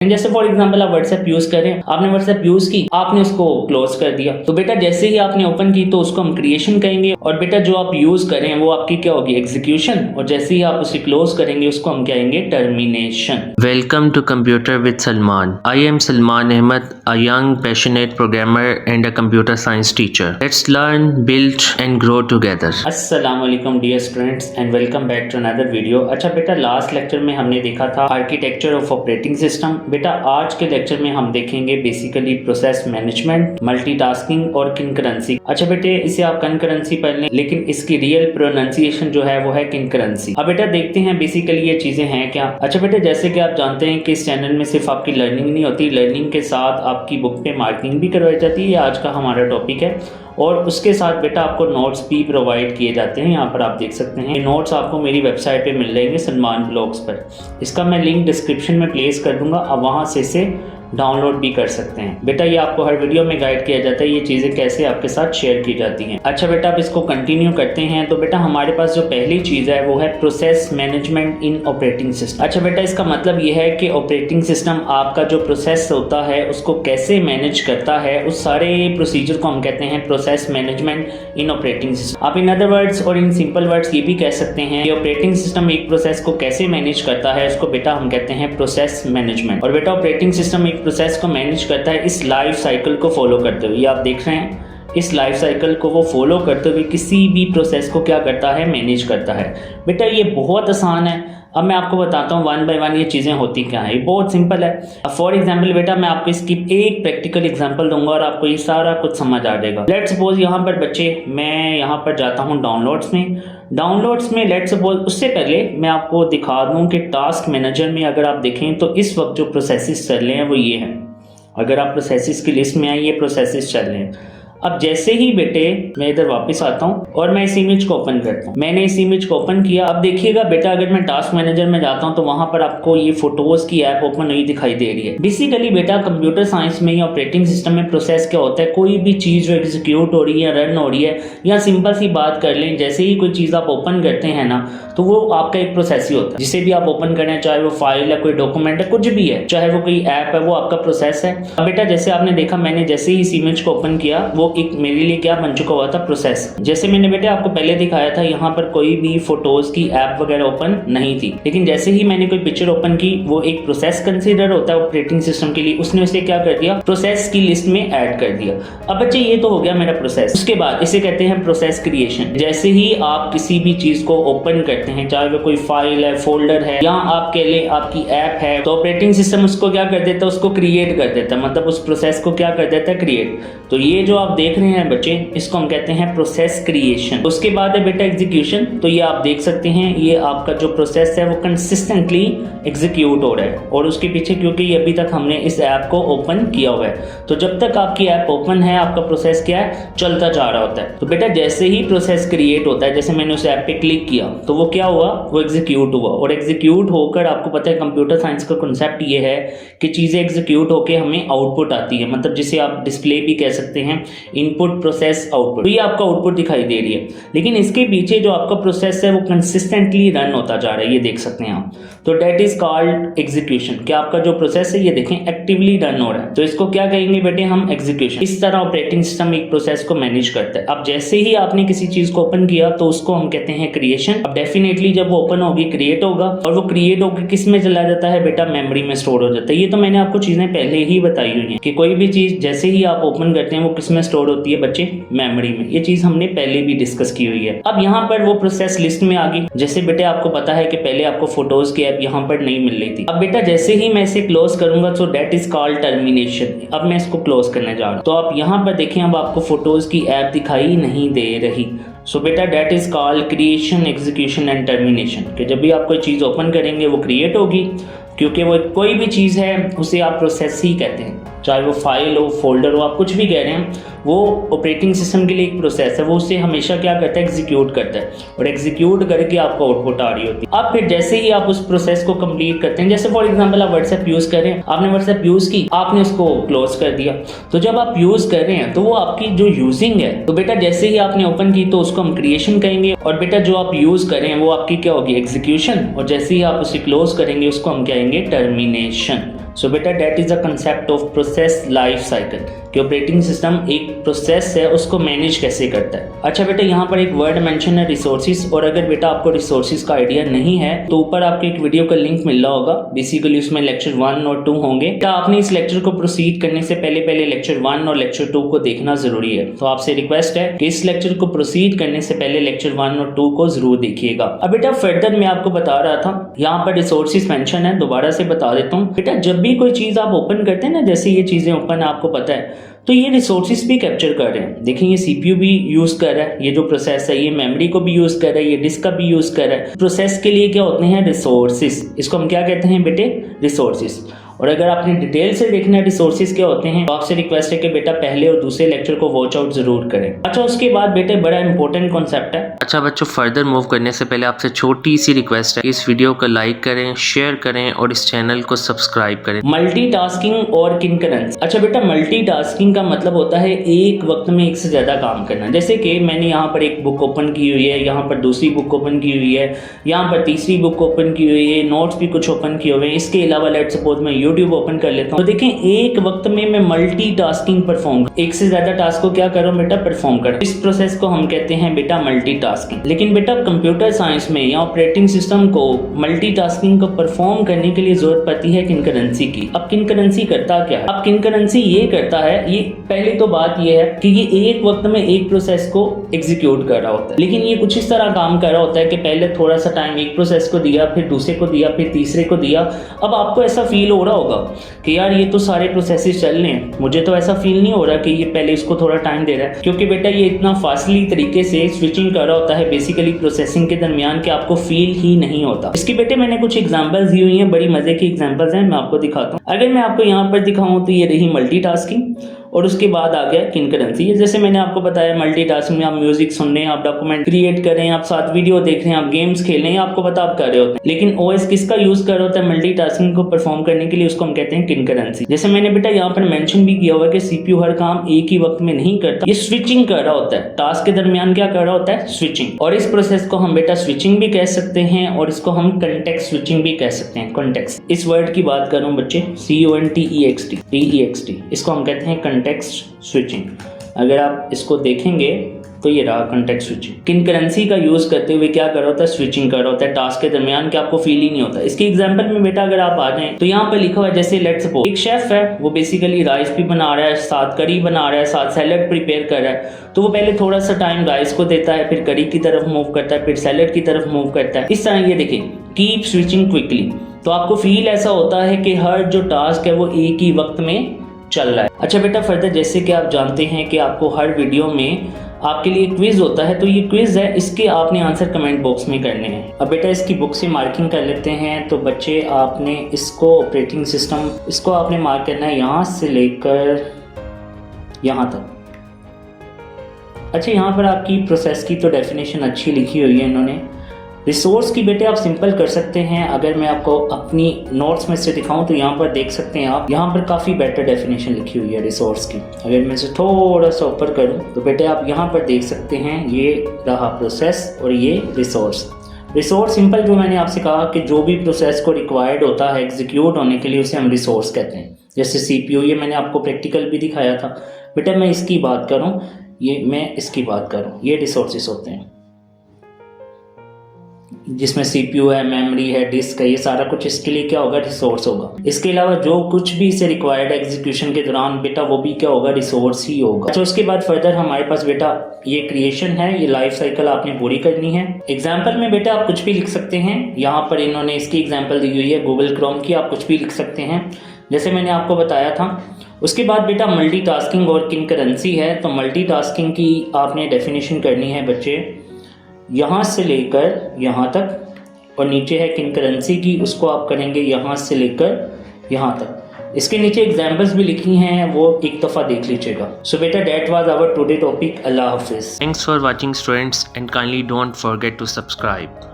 जैसे for example आप WhatsApp use करें, आपने व्हाट्सएप यूज की, आपने उसको क्लोज कर दिया, तो बेटा जैसे ही आपने ओपन की तो उसको हम क्रिएशन कहेंगे, और बेटा जो आप यूज करें वो आपकी क्या होगी, एग्जीक्यूशन, और जैसे ही आप उसे क्लोज करेंगे उसको हम कहेंगे termination. Welcome to Computer with Salman. I am Salman Ahmed, a young, passionate programmer and a computer science teacher. Let's learn, build, and grow together. अस्सलाम वालेकुम dear students and welcome back to another video. अच्छा बेटा, last lecture में हमने देखा था architecture of operating system. बेटा आज के लेक्चर में हम देखेंगे बेसिकली प्रोसेस मैनेजमेंट, मल्टीटास्किंग और कंकरेंसी। अच्छा बेटे, इसे आप कंकरेंसी पढ़ लें, लेकिन इसकी रियल प्रोनाउंसिएशन जो है वो है कंकरेंसी। अब बेटा देखते हैं बेसिकली ये चीजें हैं क्या। अच्छा बेटे, जैसे कि आप जानते हैं कि इस चैनल में सिर्फ आपकी लर्निंग नहीं होती, लर्निंग के साथ आपकी बुक पे मार्किंग भी करवाई जाती है। ये आज का हमारा टॉपिक है, और उसके साथ बेटा आपको नोट्स भी प्रोवाइड किए जाते हैं। यहाँ पर आप देख सकते हैं, ये नोट्स आपको मेरी वेबसाइट पे मिल जाएंगे सलमान ब्लॉग्स पर। इसका मैं लिंक डिस्क्रिप्शन में प्लेस कर दूंगा, आप वहाँ से इसे डाउनलोड भी कर सकते हैं। बेटा ये आपको हर वीडियो में गाइड किया जाता है, ये चीज़ें कैसे आपके साथ शेयर की जाती हैं। अच्छा बेटा, अब इसको कंटिन्यू करते हैं। तो बेटा हमारे पास जो पहली चीज़ है वो है प्रोसेस मैनेजमेंट इन ऑपरेटिंग सिस्टम। अच्छा बेटा, इसका मतलब ये है कि ऑपरेटिंग सिस्टम आपका जो प्रोसेस होता है उसको कैसे मैनेज करता है, उस सारे प्रोसीजर को हम कहते हैं प्रोसेस मैनेजमेंट इन ऑपरेटिंग सिस्टम। आप इन अदर वर्ड्स और इन सिंपल वर्ड्स ये भी कह सकते हैं कि ऑपरेटिंग सिस्टम एक प्रोसेस को कैसे मैनेज करता है, उसको बेटा हम कहते हैं प्रोसेस मैनेजमेंट। और बेटा ऑपरेटिंग सिस्टम एक प्रोसेस को मैनेज करता है इस लाइफ साइकिल को फॉलो करते हुए। आप देख रहे हैं, इस लाइफ साइकिल को वो फॉलो करते हुए किसी भी प्रोसेस को क्या करता है, मैनेज करता है। बेटा ये बहुत आसान है। अब मैं आपको बताता हूँ वन बाय वन ये चीज़ें होती क्या है। ये बहुत सिंपल है। फॉर एग्जाम्पल बेटा मैं आपको इसकी एक प्रैक्टिकल एग्जाम्पल दूंगा और आपको ये सारा कुछ समझ आ जाएगा। लेट सपोज यहाँ पर बच्चे, मैं यहाँ पर जाता हूँ डाउनलोड्स में लेट सपोज, उससे पहले मैं आपको दिखा दूँ कि टास्क मैनेजर में अगर आप देखें तो इस वक्त जो प्रोसेसेस चल रहे हैं वो ये हैं। अगर आप प्रोसेसेस की लिस्ट में आए, ये प्रोसेसेस चल रहे हैं। अब जैसे ही बेटे मैं इधर वापस आता हूँ और मैं इस इमेज को ओपन करता हूँ, मैंने इस इमेज को ओपन किया। अब देखिएगा बेटा, अगर मैं टास्क मैनेजर में जाता हूँ तो वहां पर आपको ये फोटोज की ऐप ओपन हुई दिखाई दे रही है। बेसिकली बेटा कंप्यूटर साइंस में या ऑपरेटिंग सिस्टम में प्रोसेस क्या होता है, कोई भी चीज जो एग्जीक्यूट हो रही है, रन हो रही है, या सिंपल सी बात कर लें, जैसे ही कोई चीज आप ओपन करते हैं ना तो वो आपका एक प्रोसेस ही होता है। जिसे भी आप ओपन करें, चाहे वो फाइल है, कोई डॉक्यूमेंट है, कुछ भी है, चाहे वो कोई ऐप है, वो आपका प्रोसेस है। अब बेटा जैसे आपने देखा, मैंने जैसे ही इस इमेज को ओपन किया वो एक मेरे लिए क्या बन चुका हुआ था, प्रोसेस। जैसे मैंने बेटे आपको पहले दिखाया था, यहाँ पर कोई भी फोटोज की ऐप वगैरह ओपन नहीं थी, लेकिन जैसे ही मैंने कोई पिक्चर ओपन की, वो एक प्रोसेस कंसीडर होता है ऑपरेटिंग सिस्टम के लिए, उसने उसे क्या कर दिया, प्रोसेस की लिस्ट में ऐड कर दिया। अब बच्चे ये तो हो गया मेरा प्रोसेस। उसके बाद इसे कहते हैं प्रोसेस क्रिएशन। जैसे ही आप किसी भी चीज को ओपन करते हैं, चाहे वो कोई फाइल है, फोल्डर है, या आप कह लें आपकी ऐप है, तो ऑपरेटिंग सिस्टम उसको क्या कर देता है, उसको क्रिएट कर देता है, मतलब उस प्रोसेस को क्या कर देता है, क्रिएट। तो ये जो आप देख रहे हैं बच्चे, इसको हम कहते हैं प्रोसेस क्रिएशन। उसके बाद है बेटा एग्जीक्यूशन। तो ये आप देख सकते हैं, ये आपका जो प्रोसेस है वो कंसिस्टेंटली एग्जीक्यूट हो रहा है, और उसके पीछे क्योंकि अभी तक हमने इस ऐप को ओपन किया हुआ है, तो जब तक आपकी ऐप ओपन है आपका प्रोसेस क्या है, चलता जा रहा होता है। तो बेटा जैसे ही प्रोसेस क्रिएट होता है, जैसे मैंने उस ऐप पे क्लिक किया तो वो क्या हुआ, वो एग्जीक्यूट हुआ, और एग्जीक्यूट होकर आपको पता है कंप्यूटर साइंस का कॉन्सेप्ट ये है कि चीजें एग्जीक्यूट होकर हमें आउटपुट आती है, मतलब जिसे आप डिस्प्ले भी कह सकते हैं, इनपुट प्रोसेस आउटपुट। तो ये आपका आउटपुट दिखाई दे रही है, लेकिन इसके पीछे जो आपका प्रोसेस है वो कंसिस्टेंटली रन होता जा रहा है, ये देख सकते हैं आप। तो डेट इज कॉल्ड एग्जीक्यूशन। क्या आपका जो प्रोसेस है ये देखें एक्टिवली रन हो रहा है, तो इसको क्या कहेंगे बेटे हम, एग्जीक्यूशन। इस तरह ऑपरेटिंग सिस्टम एक प्रोसेस को मैनेज करता है। अब जैसे ही आपने किसी चीज को ओपन किया तो उसको हम कहते हैं क्रिएशन। अब डेफिनेटली जब वो ओपन होगी क्रिएट होगा, और वो क्रिएट होकर किस में चला जाता है बेटा, मेमोरी में स्टोर हो जाता है। ये तो मैंने आपको चीजें पहले ही बताई हुई हैं कि कोई भी चीज जैसे ही आप ओपन करते हैं वो किस में स्टोर होती है बच्चे, मेमोरी में। ये चीज हमने पहले भी डिस्कस की हुई है। अब यहाँ पर वो प्रोसेस लिस्ट में आ गई। जैसे बेटे आपको पता है कि पहले आपको फोटोज की ऐप यहाँ पर नहीं मिल रही थी। अब बेटा जैसे ही मैं इसे क्लोज करूंगा तो डेट इज कॉल्ड टर्मिनेशन। अब मैं इसको क्लोज करने जा रहा हूँ, तो आप यहाँ पर देखें, अब आपको फोटोज की ऐप दिखाई नहीं दे रही। सो बेटा that is called creation, execution and termination. कि जब भी आप कोई चीज ओपन करेंगे वो क्रिएट होगी, क्योंकि वो कोई भी चीज है उसे आप प्रोसेस ही कहते हैं, चाहे वो फाइल हो, फोल्डर हो, आप कुछ भी कह रहे हैं, वो ऑपरेटिंग सिस्टम के लिए एक प्रोसेस है, वो उसे हमेशा क्या करता है, एग्जीक्यूट करता है, और एग्जीक्यूट करके आपको आउटपुट आ रही होती है। अब फिर जैसे ही आप उस प्रोसेस को कंप्लीट करते हैं, जैसे फॉर एग्जांपल आप व्हाट्सएप यूज कर रहे हैं, आपने व्हाट्सएप यूज की, आपने उसको क्लोज कर दिया, तो जब आप यूज कर रहे हैं तो वो आपकी जो यूजिंग है, तो बेटा जैसे ही आपने ओपन की तो उसको हम क्रिएशन कहेंगे, और बेटा जो आप यूज कर रहे हैं वो आपकी क्या होगी, एग्जीक्यूशन, और जैसे ही आप उसे क्लोज करेंगे उसको हम कहेंगे टर्मिनेशन। सो बेटा that is a concept of process life cycle कि ऑपरेटिंग सिस्टम एक प्रोसेस है उसको मैनेज कैसे करता है। अच्छा बेटा यहाँ पर एक वर्ड मेंशन है रिसोर्सेज, और अगर बेटा आपको रिसोर्सेज का आइडिया नहीं है तो ऊपर आपको एक वीडियो का लिंक मिल रहा होगा, बेसिकली उसमें लेक्चर 1 और 2 होंगे। तो आपने इस लेक्चर को प्रोसीड करने से पहले लेक्चर 1 और लेक्चर 2 को देखना जरूरी है। तो आपसे रिक्वेस्ट है कि इस लेक्चर को प्रोसीड करने से पहले लेक्चर 1 और 2 को जरूर देखिएगा। अब बेटा फर्दर मैं आपको बता रहा था, यहाँ पर रिसोर्सेज मेंशन है, दोबारा से बता देता हूँ बेटा। जब भी कोई चीज आप ओपन करते हैं ना, जैसे ये चीजें ओपन आपको पता है, तो ये रिसोर्सेज भी कैप्चर कर रहे हैं। देखिए ये सीपीयू भी यूज कर रहा है, ये जो प्रोसेस है ये मेमोरी को भी यूज कर रहा है, ये डिस्क का भी यूज कर रहा है। प्रोसेस के लिए क्या होते हैं रिसोर्सेज, इसको हम क्या कहते हैं बेटे रिसोर्सेज। और अगर आपने डिटेल से देखना है रिसोर्सेज क्या होते हैं तो आपसे रिक्वेस्ट है कि बेटा पहले और दूसरे लेक्चर को वॉच आउट जरूर करें। अच्छा उसके बाद बेटे बड़ा इंपॉर्टेंट कॉन्सेप्ट है। अच्छा बच्चों, फर्दर मूव करने से पहले आपसे छोटी सी रिक्वेस्ट है, इस वीडियो को लाइक करें, शेयर करें और इस चैनल को सब्सक्राइब करें। मल्टीटास्किंग और कंकरेंसी। अच्छा बेटा मल्टीटास्किंग का मतलब होता है एक वक्त में एक से ज्यादा काम करना। जैसे कि मैंने यहाँ पर एक बुक ओपन की हुई है, यहाँ पर दूसरी बुक ओपन की हुई है, यहाँ पर तीसरी बुक ओपन की हुई है, नोट्स भी कुछ ओपन किए हुए हैं। इसके अलावा लेट्स सपोज मैं यूट्यूब ओपन कर लेता हूँ, तो देखें एक वक्त में मैं मल्टीटास्किंग परफॉर्म, एक से ज्यादा टास्क को क्या करूँ बेटा परफॉर्म कर। इस प्रोसेस को हम कहते हैं बेटा मल्टीटास्किंग। लेकिन बेटा कंप्यूटर साइंस में या ऑपरेटिंग सिस्टम को मल्टीटास्किंग को परफॉर्म करने के लिए जरूरत पड़ती है कंकरेंसी की। अब कंकरेंसी करता क्या है? अब कंकरेंसी ये करता है, ये पहली तो बात ये है कि ये एक वक्त में एक प्रोसेस को एग्जीक्यूट कर रहा होता है। लेकिन ये कुछ इस तरह काम कर रहा होता है कि पहले थोड़ा सा टाइम एक प्रोसेस को दिया, फिर दूसरे को दिया, फिर तीसरे को दिया। अब आपको ऐसा फील हो रहा होगा कि यार ये तो सारे प्रोसेसेस चल रहे हैं, मुझे तो ऐसा फील नहीं हो रहा कि ये पहले इसको थोड़ा टाइम दे रहा है, क्योंकि बेटा ये इतना फास्टली तरीके से स्विचिंग कर रहा होता है बेसिकली प्रोसेसिंग के दरमियान कि आपको फील ही नहीं होता। इसकी बेटे मैंने कुछ एग्जांपल्स दी हुई हैं, बड़ी मजे की एग्जांपल्स हैं, मैं आपको दिखाता हूँ। अगर मैं आपको यहाँ पर दिखाऊं तो ये रही मल्टीटास्किंग और उसके बाद आ गया कंकरेंसी। ये जैसे मैंने आपको बताया मल्टीटास्किंग में आप म्यूजिक सुन रहे हैं, आप डॉक्यूमेंट क्रिएट कर रहे हैं, आप साथ वीडियो देख रहे हैं, आप गेम्स खेल रहे हैं, आपको पता आप कर रहे होते हैं। लेकिन ओएस किसका यूज कर रहा होता है मल्टीटास्किंग को परफॉर्म करने के लिए? उसको हम कहते हैं कंकरेंसी। जैसे मैंने बेटा यहाँ पर मेंशन भी किया हुआ है कि सीपीयू हर काम एक ही वक्त में नहीं करता, ये स्विचिंग कर रहा होता है। टास्क के दरमियान क्या कर रहा होता है? स्विचिंग। और इस प्रोसेस को हम बेटा स्विचिंग भी कह सकते हैं और इसको हम कंटेक्स्ट स्विचिंग भी कह सकते हैं। कंटेक्स्ट इस वर्ड की बात करूं बच्चे, CONTEXT, इसको हम कहते हैं कंटेक्स्ट स्विचिंग। अगर आप इसको देखेंगे तो ये रहा कंटेक्स्ट स्विचिंग। कंकरेंसी का यूज करते हुए क्या कर रहा होता है? स्विचिंग कर रहा होता है टास्क के दरमियान, कि आपको फील ही नहीं होता। इसके एग्जांपल में बेटा अगर आप आ जाएं तो यहाँ पे लिखा हुआ है, जैसे लेट्स सपोज एक शेफ है, वो बेसिकली राइस भी बना रहा है, साथ करी बना रहा है, साथ सैलड प्रिपेयर कर रहा है। तो वो पहले थोड़ा सा टाइम राइस को देता है, फिर करी की तरफ मूव करता है, फिर सैलड की तरफ मूव करता है। इस तरह ये देखिए कीप स्विचिंग क्विकली। तो आपको फील ऐसा होता है कि हर जो टास्क है वो एक ही वक्त में चल रहा है। अच्छा बेटा फर्दर जैसे कि आप जानते हैं कि आपको हर वीडियो में आपके लिए क्विज होता है, तो ये क्विज है, इसके आपने आंसर कमेंट बॉक्स में करने हैं। अब बेटा इसकी बुक से मार्किंग कर लेते हैं। तो बच्चे आपने इसको ऑपरेटिंग सिस्टम, इसको आपने मार्क करना है यहाँ से लेकर यहाँ तक। अच्छा यहाँ पर आपकी प्रोसेस की तो डेफिनेशन अच्छी लिखी हुई है इन्होंने। रिसोर्स की बेटे आप सिंपल कर सकते हैं। अगर मैं आपको अपनी नोट्स में से दिखाऊं तो यहाँ पर देख सकते हैं आप, यहाँ पर काफ़ी बेटर डेफिनेशन लिखी हुई है रिसोर्स की। अगर मैं इसे थोड़ा सा ऊपर करूँ तो बेटे आप यहाँ पर देख सकते हैं, ये रहा प्रोसेस और ये रिसोर्स। रिसोर्स सिंपल जो मैंने आपसे कहा कि जो भी प्रोसेस को रिक्वायर्ड होता है एग्जीक्यूट होने के लिए, उसे हम रिसोर्स कहते हैं। जैसे सीपीयू, ये मैंने आपको प्रैक्टिकल भी दिखाया था। बेटा मैं इसकी बात करूँ, ये मैं इसकी बात करूँ, ये रिसोर्सेस होते हैं जिसमें सीपीयू है, मेमोरी है, डिस्क है, ये सारा कुछ इसके लिए क्या होगा? रिसोर्स होगा। इसके अलावा जो कुछ भी इसे रिक्वायर्ड है एग्जीक्यूशन के दौरान बेटा वो भी क्या होगा? रिसोर्स ही होगा। अच्छा उसके बाद फर्दर हमारे पास बेटा ये क्रिएशन है, ये लाइफ साइकिल आपने पूरी करनी है। एग्जाम्पल में बेटा आप कुछ भी लिख सकते हैं। यहाँ पर इन्होंने इसकी एग्जाम्पल दी हुई है गूगल क्रोम की, आप कुछ भी लिख सकते हैं जैसे मैंने आपको बताया था। उसके बाद बेटा मल्टीटास्किंग और कंकरेंसी है। तो मल्टीटास्किंग की आपने डेफिनेशन करनी है बच्चे यहाँ से लेकर यहाँ तक, और नीचे है कंकरेंसी की, उसको आप करेंगे यहाँ से लेकर यहाँ तक। इसके नीचे एग्जाम्पल्स भी लिखी हैं, वो एक दफ़ा देख लीजिएगा। सो बेटा that was our today topic. अल्लाह हाफिज़। Thanks for watching students and kindly don't forget to subscribe.